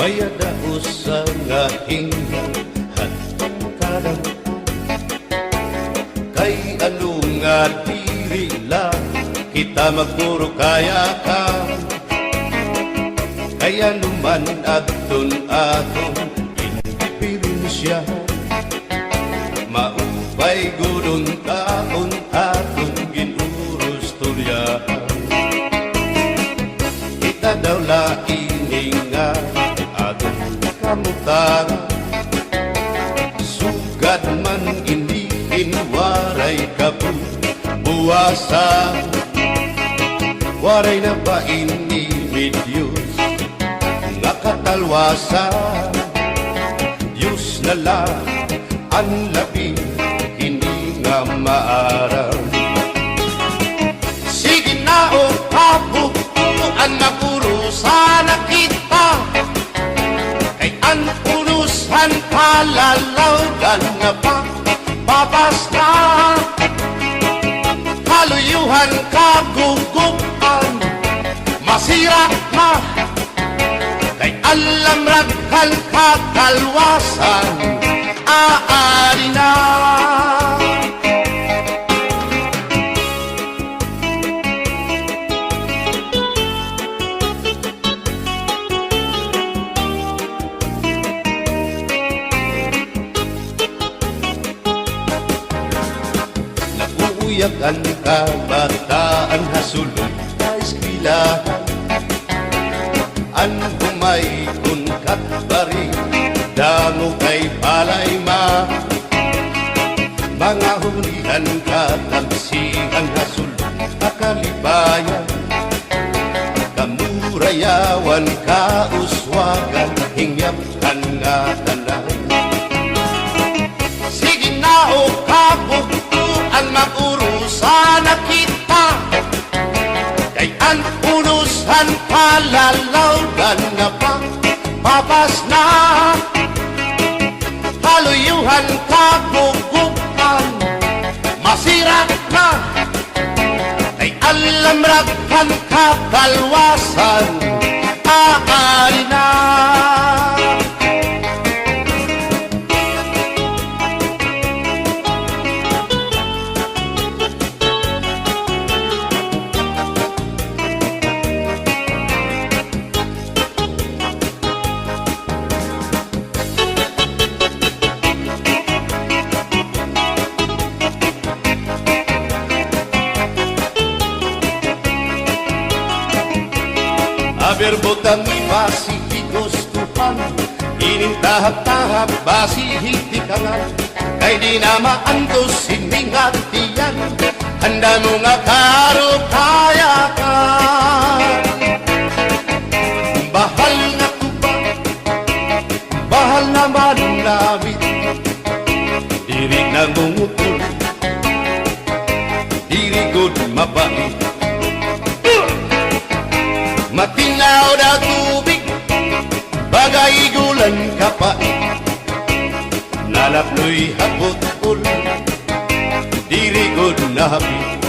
Maya daos sa nga hingang at pagkadang kay ano nga diri lang kita magpuro kaya ka kaya naman aton indipirensya maupay gudon taon aton ginurus tulyahan kita daw laing nga aton kamutara sugad man iniin waray kabuwasan waray na ba inimid Diyos nga katalwasan Diyos na lang ang labing hindi nga maaram sige na o kabukuan mapurusan na kita kay ang purusan palalawgan nga pa papas na kaluyuhan kagugupan masira na kay alam raghal kakalwasan aari na nakuuyak ang kabataan hasulod na eskwelahan an humay kunkat bari dango kay palay mga hulihan katamsihan hasulod akalibayan kamurayawan kauswagan hingyapkan nga tanan sige na o kabukuan mapurusan na kita kay ang purusan palalawgan nga pa papas na haluyuhan kagugupan masira na kay alam raghal kakalwasan aari na berbotang basi higustuhan ining tahap-tahap basi hitikangan kay di na maantos siningatiyan handa mo nga karo kaya ka bahal na tuba bahal naman namin diri nangungutol diri good mabait matinaw na tubig, bagay gulan kapait. Nalapnoy hapot-ul, dirigod na hapit.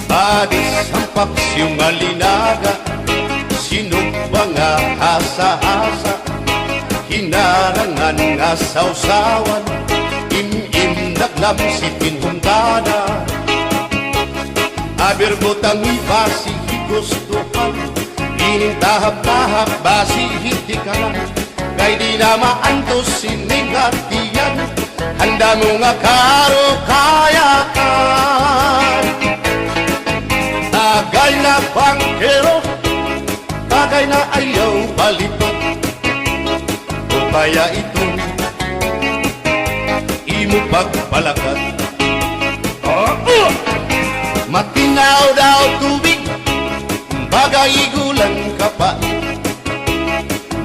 Padis ang paksyong malinaga, sinumpa nga hasa-hasa. Hinarangan nga sausawan, im-im naglamsipin huntada. Aberbotang ibasi higustuhan, ining tahap-tahap basi hitikalan kay di na maantos siningatiyan handa mo nga karo kayakan tagay na bangkero tagay na ayaw balitot o kaya ito imo pagpalakat matinaw daw tubig bagay gulang kapait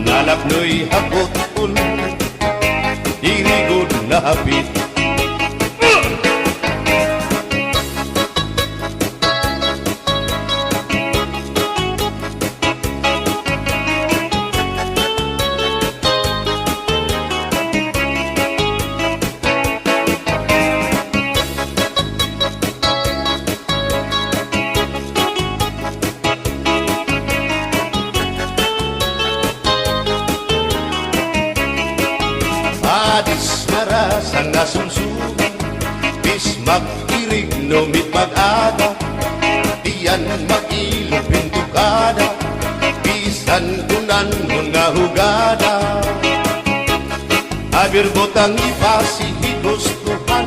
nalapnoy hapot-ul dirigod na hapit nga sumsuman, bis mag-irig numit mag-aga, diyan mag-ilog pintukada, bisan kunan nga hugada. Abir botang ipasi higustuhan,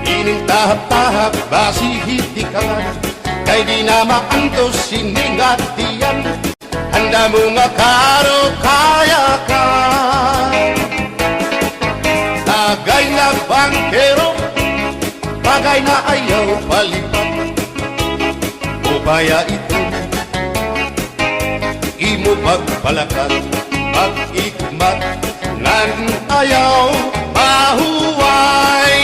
ining tahap-tahap basi hitikan, kay di na maantos siningat diyan, handa mo nga karo kaya ka. Tagay na bangkero, bagay na ayaw palipat, upaya ito imo pagpalakan, pag-ikmat nan ayaw mahuway.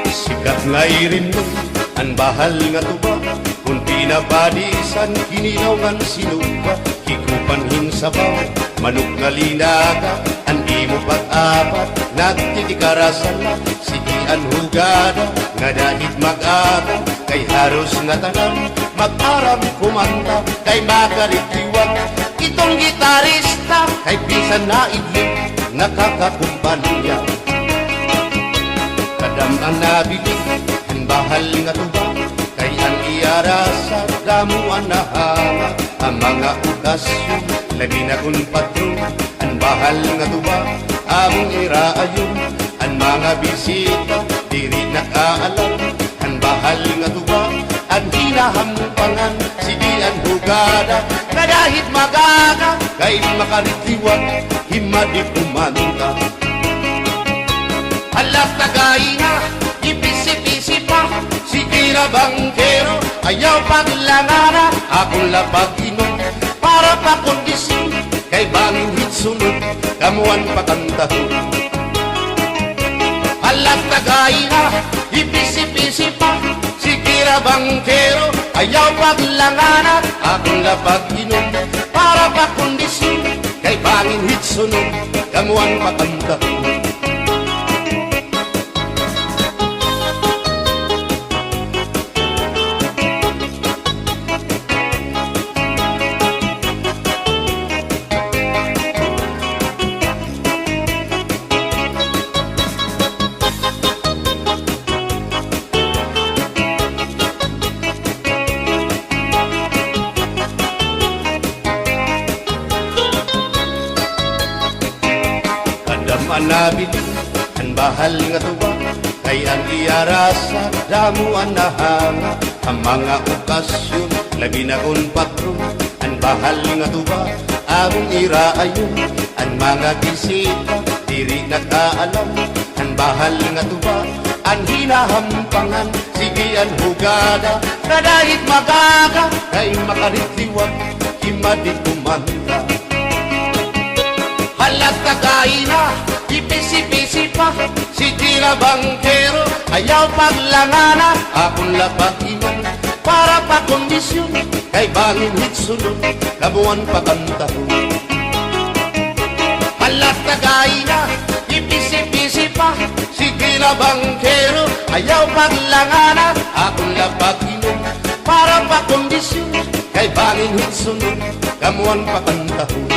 Sikat ngay rin mo ang bahal nga tuba, kung pinabadisan kininaw ngan sinuba, hikupanhin sabaw manok nga linaga, ang imo pag-apat nagtitikarasan na, sigian hugada nga dahit mag-aga, kay haros nga tanan mag-aram kumanta, kay makaritiwag itong gitarista, kay bisan na idlip nakakakumpanya. Kadam ang nabilig ang bahal nga tuba, kay ang iarasa damuan na hanga, ang mga okasyon labi na kung patron, ang bahal nga tuba among iraayon, ang mga bisita diri nakaalam, ang bahal nga tuba ang hinahampangan, sige ang hugada na dahit magaga, kay makaritiwag himadi kumanta. Alat tagay na ipisi-pisi pa, sige na bangkero ayaw paglangana, akong lapag inom para pa kondisyon, kay bangin hitsunod kamuan pakantahon. Alat tagay na ipisi-pisi pa, sige na bangkero ayaw paglangana, akong lapag inom para pa kondisyon, kay bangin hitsunod kamuan pakantahon. Manabiling ang bahal nga tuba, kay ang iarasa damuan na hanga, ang mga okasyon labi na kung patron, ang bahal nga tuba among iraayon, ang mga bisita diri nakaalam, ang bahal nga tuba ang hinahampangan, sige ang hugada na dahit magaga, kay makaritiwag himadi kumanta. Halat kagay na ipisi-pisi pa, sige na bangkero ayaw paglangana, akong lapag iman para pa kondisyon, kay bangin hitsunod kamuan pakantahon. Halat kagay na ipisi-pisi pa, sige na bangkero ayaw paglangana, akong lapag iman para pa kondisyon, kay bangin hitsunod kamuan pakantahon.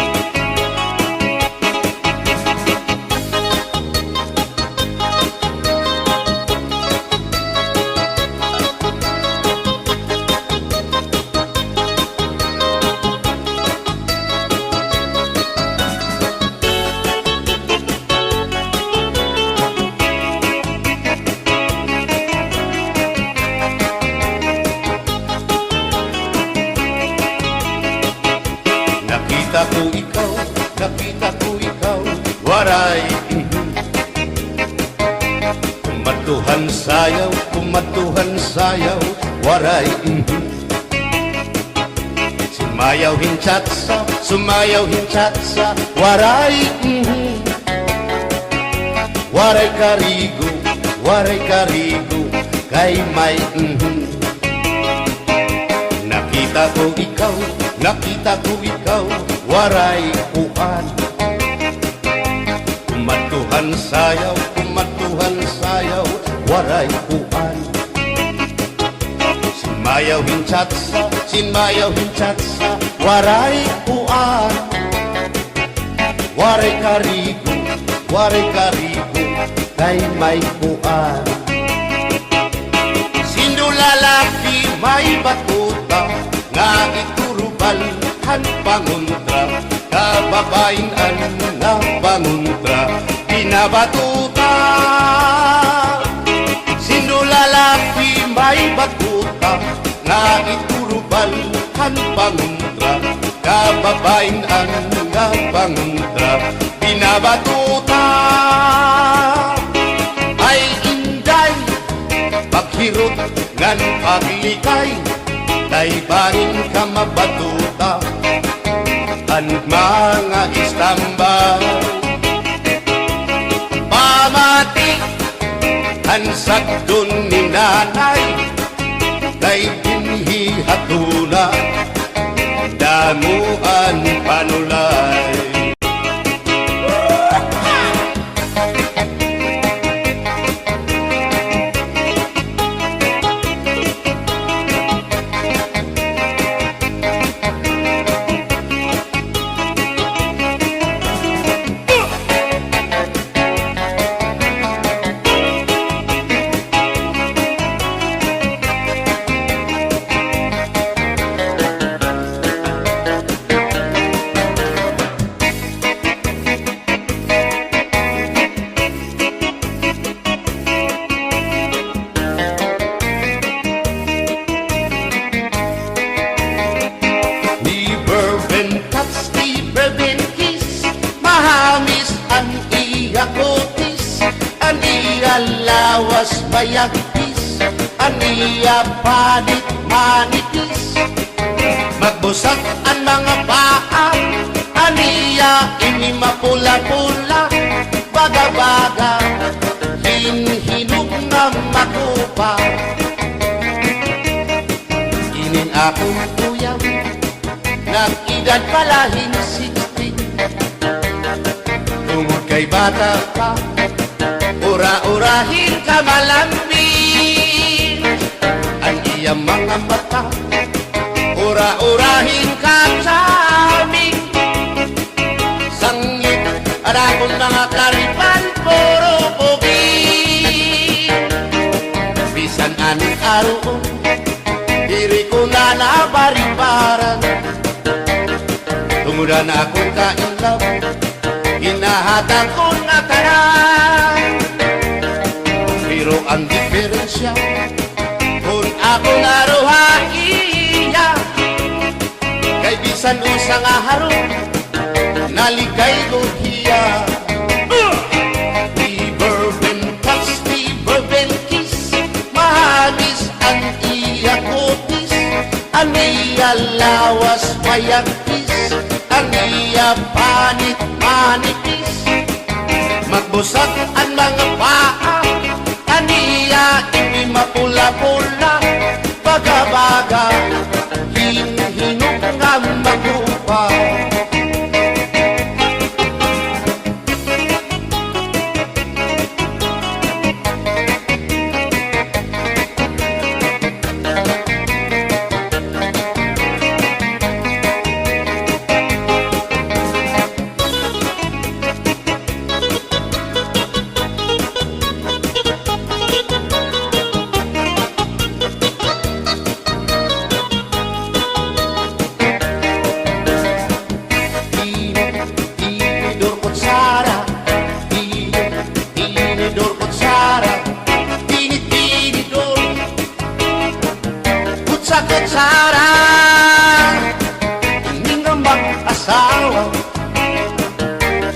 Nakita ko ikaw, waray. Kumatuhan sayaw, waray. Sumayaw hinchatsa, waray. Waray karigo, kay may Nakita ko ikaw, waray uan. Kumatuhan sayaw, waray uan. Sinmayaw hinchatsa, waray uan. Waray karigo, kay may uan. Sinulalaki may batuta, nga iturubalhan panguntra, kababayan na panguntra, pinabatuta. Sinulalaki may batuta, nga iturubalhan panguntra, kababayan na panguntra, pinabatuta. Ay inday, paghirot ngan paglikay, daybanin ka mabatuta, ang mga istambay. Pamati, ang sagdon ni nanay, day binhi hatuna, damuan panulay. Lawas bayagpis, aniya panit manipis, magbusag ang mga paa, aniya ini mapula-pula, baga-baga, hinhinog na makupa. Inin akong kuya, nag-edad palahin 60, tungod kay bata pa, ura-urahin ka malambing, ang iyang mga mata, ura-urahin ka saming, sanglit at akong mga karipan, puro pugi. Bisan anong araw, diri ko na nabaribaran, tumuda na akong kainlaw, hinahatang ko na tanan. Pero ang diferensya, kung ako naruhaiya, kay bisan usang aharong, naligay ko hiya. Iberben touch, iberben kiss, mahalis ang iya kutis, ang iya lawas payagkis, ang iya panit manipis, magbusag ang mga paa, aniya ini mapula-pula, baga-baga, hinhinog nga magupa. Kutsara, hindi nga mag-asawa,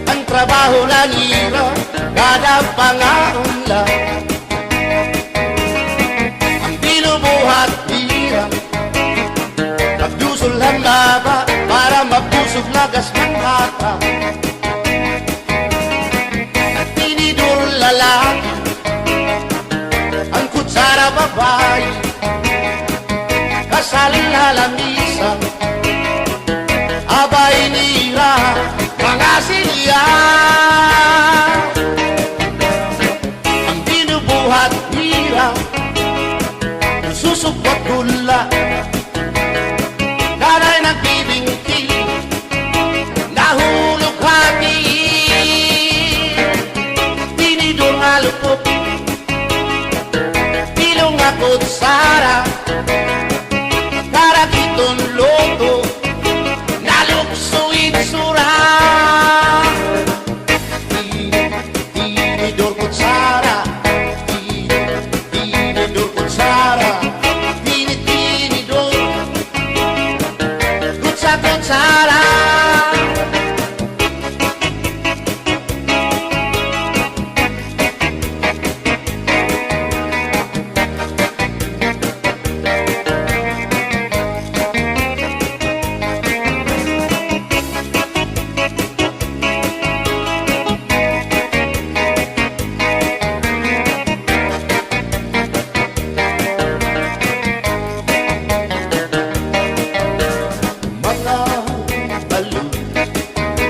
ang trabaho na nila, kada pangaunla, ang binubuhat nila, nagdusulhan laba para mabusog lagas ng bata, at tinidur lalaki, ang kutsara babae, kasal halamisa, abay nila mga silya, ang binubuhat niya. kutsara, karagiton loto, naluksuin sura. Tinidor kutsara, tinidor kutsara, tinidor kutsara.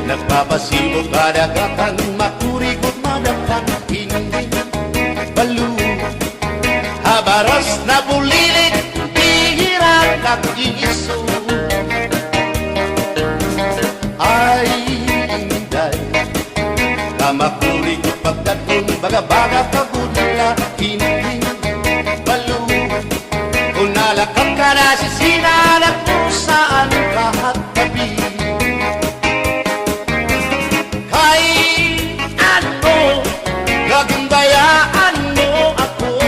Nagpapasibo kadagatan, makurikot madapan, hindi balo. Habaras na bulilit, hihirap nag-iiso. Ay, inday, kamakurikot pagdaton, baga-baga pagudala, hindi balo. Kung nalakap ka na sisinanak mo saan kahat tabi. Gagandayaan mo ako,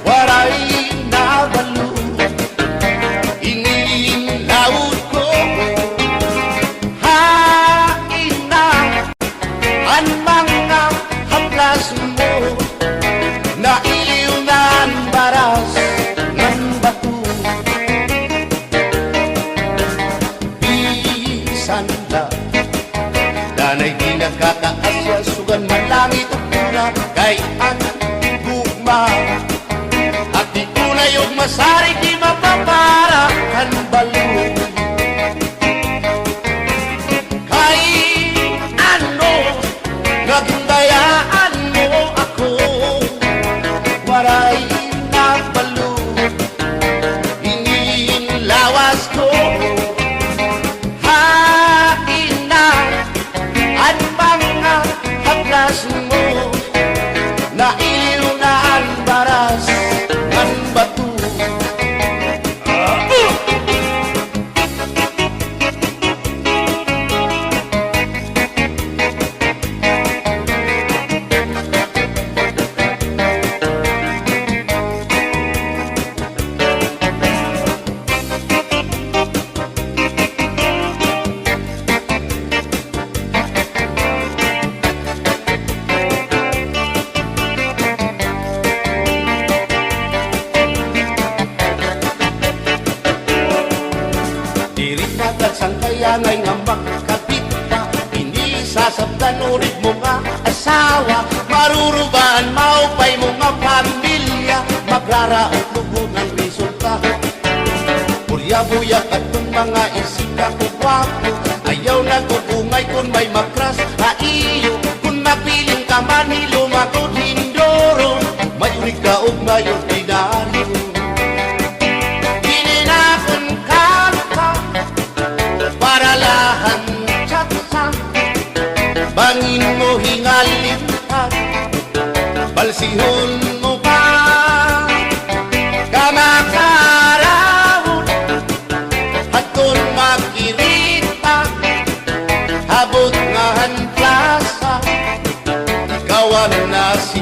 waray na balo, inilaot ko, hain na ang mga haplas mo, na iliw na ang baras ng bato. Bisan na danay di nagkataasya, sugan man langit ang pula, kay ang gugma. At di ko na yung masarig, di mapapara ang balo. Kay ano, nagundayaan mo ako, waray na balo, inilawas ko. Mo na iliw na ang baras ng bato. Sang kaya ngay nga magkapit ka, hindi sasabdan ulit mo nga asawa, marurubaan maupay mo nga pamilya, magraraot lugo ng resulta. Pulya-buyak at kung mga isika ko gwapo, ayaw nagugungay kung may makras haiyo, kung mapiling ka man hilumagod hindoro, may unig ka og may ordinaryo. Bangin mo hingalimpan, balsihon mo pa, kamakarawon, at kung makirita, habot nga han plasa, kawan na siya.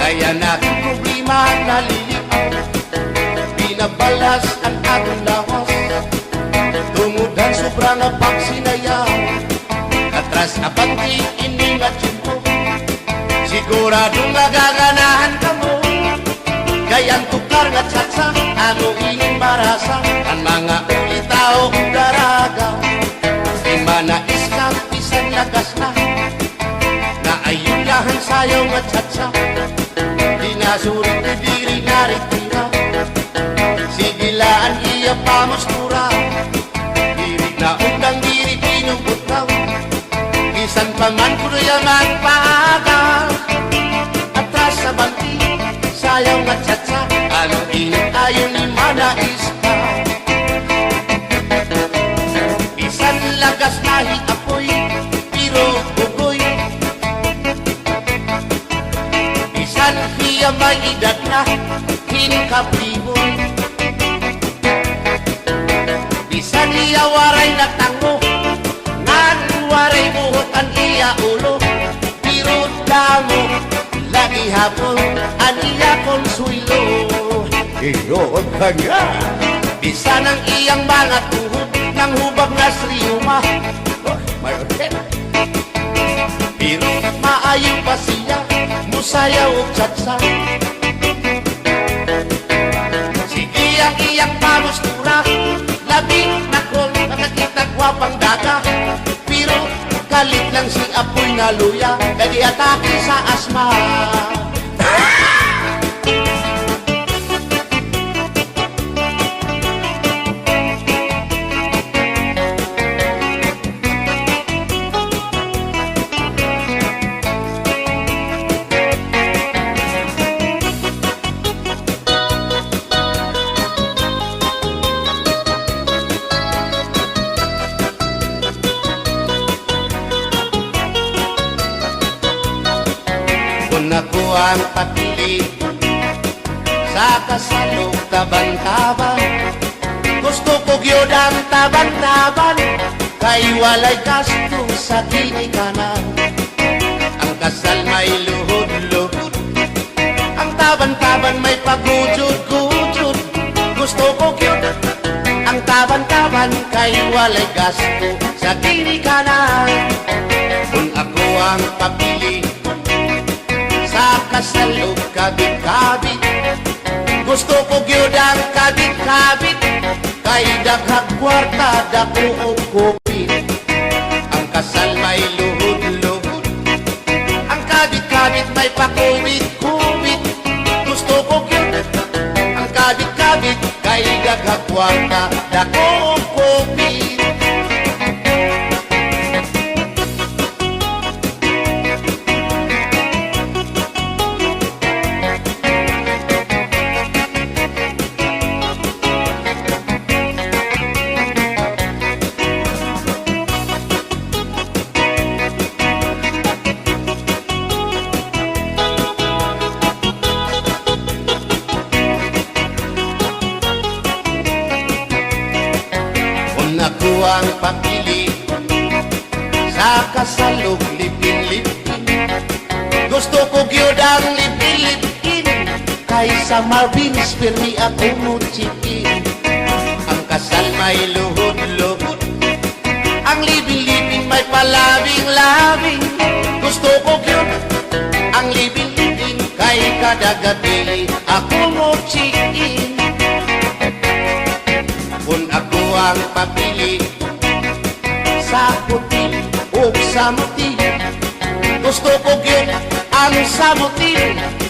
Kaya natin problema nalilipaw, binabalas ang atong lawas, tumudan sobrang na pagsinayaw, atras abanti ini nga tiyempo, siguradong nagaganahan ka mo, kayang tukar nga tsatsa, ano ining marasa, ang mga ulitaw daraga, di manais ka, pisan lagas na ayun lang sayaw nga tsatsa. Di nasurit ni diri naritira. Sigilaan iya pamustura. Diri na undang diri pinubutaw. Isan paman kuno yaman paagal. Atras sa bangki, sayaw nga tsatsa. Anong init ayon ni manais ka. Bisan lagas nahi apoy, pero bugoy. Bisan hiya may edad na, hinkapriboy. Bisan hiya waray na tango, ngan waray buhok ang iya ulo. Pero damo, lagi hapon, ang iya konsuelo. Iyon ka nga. Bisan ang iyang mga tuhod, nang hubag na sriyuma. May hotel. Pero maayo pa siya, musayaw o tsatsa. Sige ang iyang pamustura, labing nakol nakakita gwapang daga. Pero galit lang si apoy na luya, kadi atake sa asma. Ako ang papili sa kasalog taban-taban. Gusto ko gyud ang taban-taban, kay walay gasto sa kinikanan. Ang kasal may luhod-luhod, ang taban-taban may pagujud-gujud. Gusto ko gyud ang taban-taban, kay walay gasto sa kinikanan. Kung ako ang papili sa kasalog kabit-kabit, gusto ko gyud ang kabit-kabit, kay daghang kwarta dako og kupit. Ang kasal may luhod-luhod, ang kabit-kabit may pakubit-kubit. Gusto ko gyud ang kabit-kabit, kay daghang kwarta dako og kupit. Ako ang papili sa kasalog lipin-lipin. Gusto ko gyud ang lipin-lipin, kaysa Marvin's pirmi ako muchikin. Ang kasal may luhod-luhod, ang lipin-lipin may palabing-labing. Gusto ko gyud ang lipin-lipin, kay kada gabi ako muchikin. Kung ako ang papili sa puti o sa muti, gusto ko gyud ang sa muti,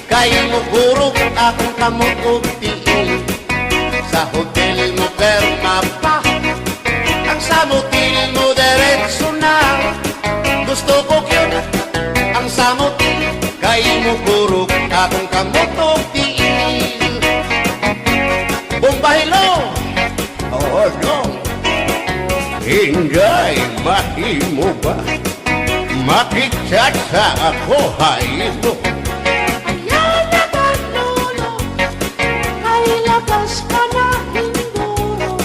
kay mugurog akong kamot og tiil. Sa hotel mo perma pa, ang sa muti mo diretso na. Gusto ko gyud ang sa muti, kay mugurog akong kamot og tiil. Bumbahilo! Oh no, Inday, mahimo ba? Makichat sa ako haylo. Ayaw na kanolo, ay lakas ka na hinduro.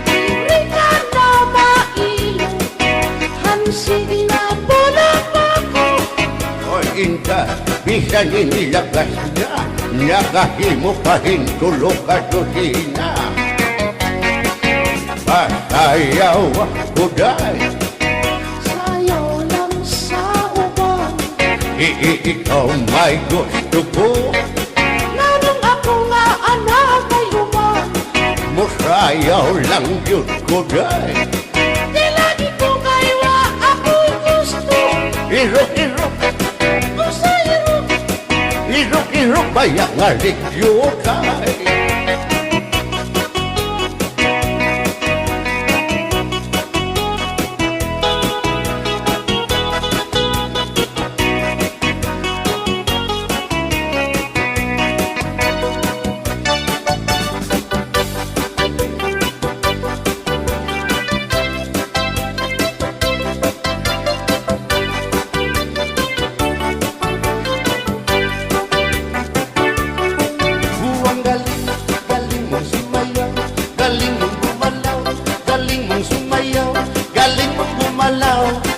Diri ka na mailo, hansig na bulang ako. O Inday, bisan inilagas na, nakahimo pa hintulog ka dosina. Pasayaw ako dahil Sayaw lang sa uban, ikaw may gusto ko. nanong ako nga anak ay uban. Musayaw lang yun ko dahil Di lagi ko kaywa ako'y gusto. Iro, Kung sa'yo Pero baya nga regyo kay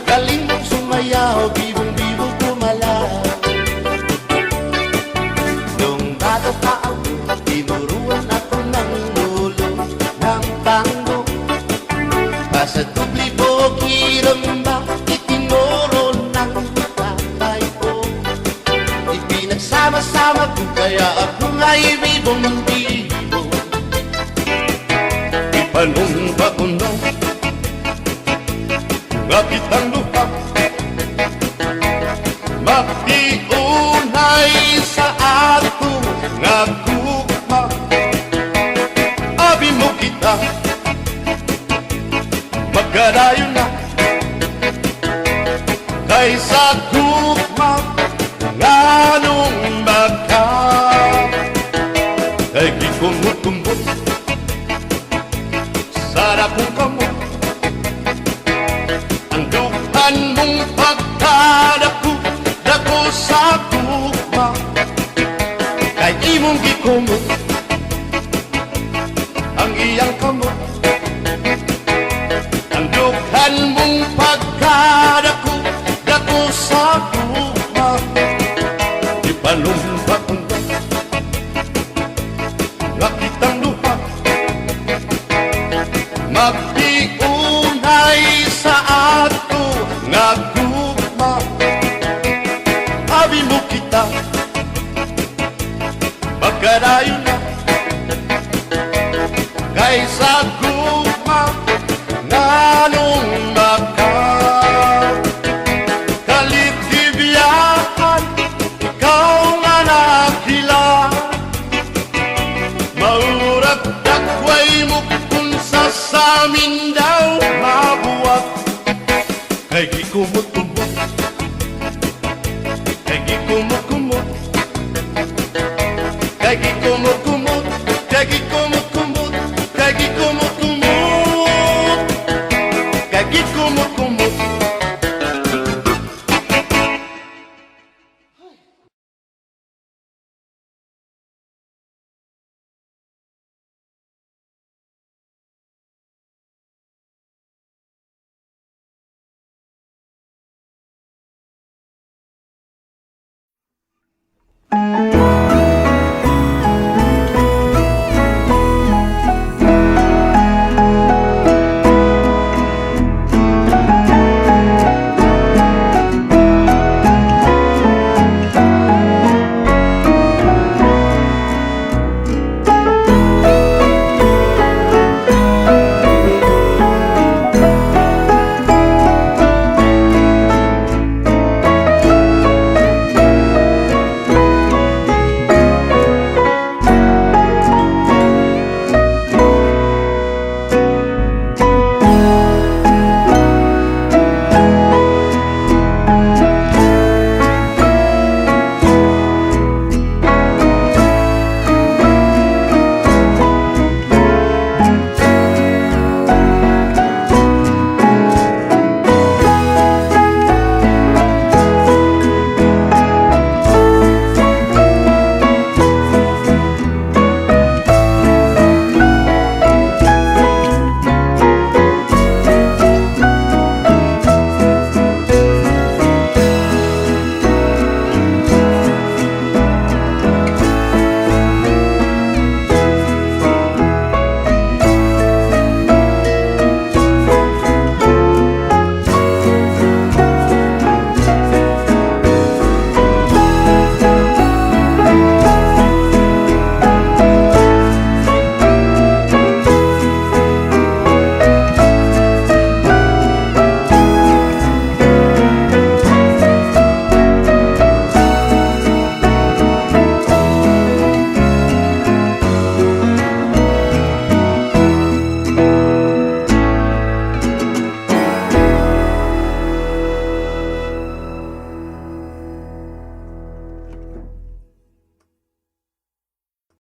galing mong sumayaw, bibong-bibong gumalaw. Nung bata pa ako, tinuruan ako ng ulo ng tango. Basta dubli bogiramba, itinuro ng tatay ko. Ipinagsama-sama ko, kaya ako nga'y bibong-bibong. Ipanumpa ko na ngapit ang lupa, mapiunay sa ato nga gugma. Abi mo kita, magkarayo na, kaysa gugma nga nung baka. Kay gikumot-kumot, sarap kong kamot, ang mong pagkadako, dako sa gugma. Kay imong gikumot ang iyang kamot, ang dughan mong pagkadako, dako sa gugma. Ipalumpak ko nga kitang lupa, magpiunay sa ato nga gugma. Abi mo kita, magkarayo na, kaysa gugma nga nung baka. Kaligtibiyahan, ikaw nga nakila, maurat dakway mo kung sa samin daw mabuwag. Kay gikumot-kumot, kay gikumot-kumot, kay gikumot-kumot, kay gikumot-kumot.